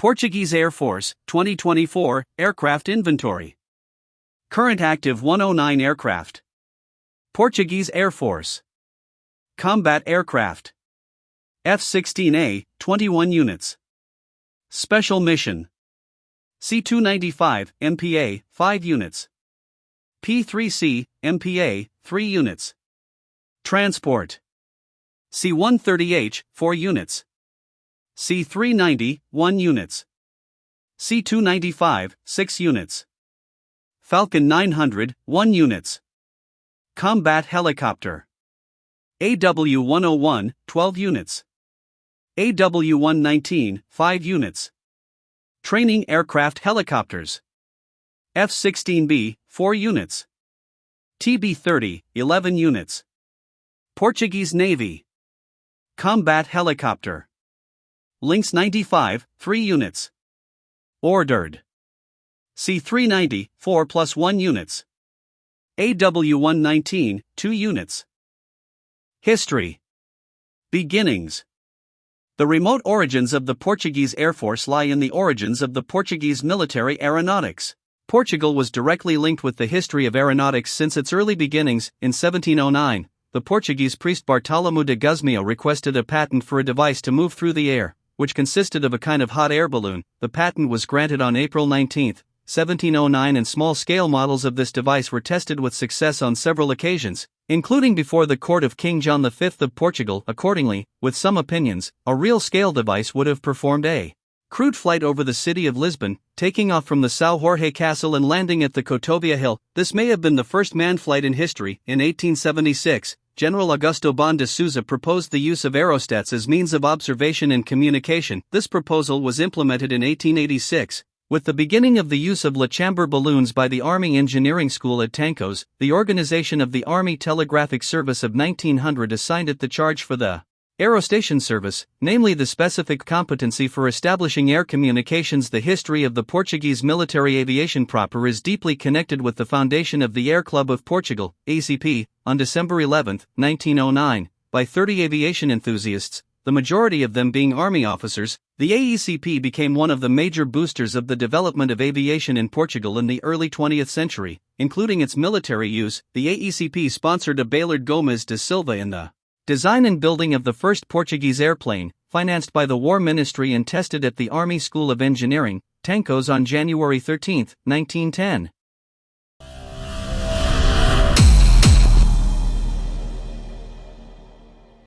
Portuguese Air Force, 2024, Aircraft Inventory. Current active 109 aircraft. Portuguese Air Force. Combat Aircraft. F-16A, 21 units. Special Mission. C-295, MPA, 5 units. P-3C, MPA, 3 units. Transport. C-130H, 4 units. C-390, 1 units. C-295, 6 units. Falcon 900, 1 units. Combat Helicopter. AW-101, 12 units. AW-119, 5 units. Training Aircraft Helicopters. F-16B, 4 units. TB-30, 11 units. Portuguese Navy. Combat Helicopter. Lynx 95, 3 units. Ordered. C-390, 4 plus 1 units. AW-119, 2 units. History. Beginnings. The remote origins of the Portuguese Air Force lie in the origins of the Portuguese military aeronautics. Portugal was directly linked with the history of aeronautics since its early beginnings. In 1709, the Portuguese priest Bartolomeu de Gusmão requested a patent for a device to move through the air, which consisted of a kind of hot air balloon. The patent was granted on April 19, 1709, and small-scale models of this device were tested with success on several occasions, including before the court of King John V of Portugal. Accordingly, with some opinions, a real-scale device would have performed a crude flight over the city of Lisbon, taking off from the São Jorge Castle and landing at the Cotovia Hill. This may have been the first manned flight in history. In 1876, General Augusto Bon de Souza proposed the use of aerostats as means of observation and communication. This proposal was implemented in 1886. With the beginning of the use of La-chamber balloons by the Army Engineering School at Tancos, the organization of the Army Telegraphic Service of 1900 assigned it the charge for the aerostation service, namely the specific competency for establishing air communications. The history of the Portuguese military aviation proper is deeply connected with the foundation of the Air Club of Portugal, ACP, on December 11, 1909, by 30 aviation enthusiasts, the majority of them being Army officers. The AECP became one of the major boosters of the development of aviation in Portugal in the early 20th century, including its military use. The AECP sponsored Abelard Gomes de Silva in the design and building of the first Portuguese airplane, financed by the War Ministry and tested at the Army School of Engineering, Tancos, on January 13, 1910.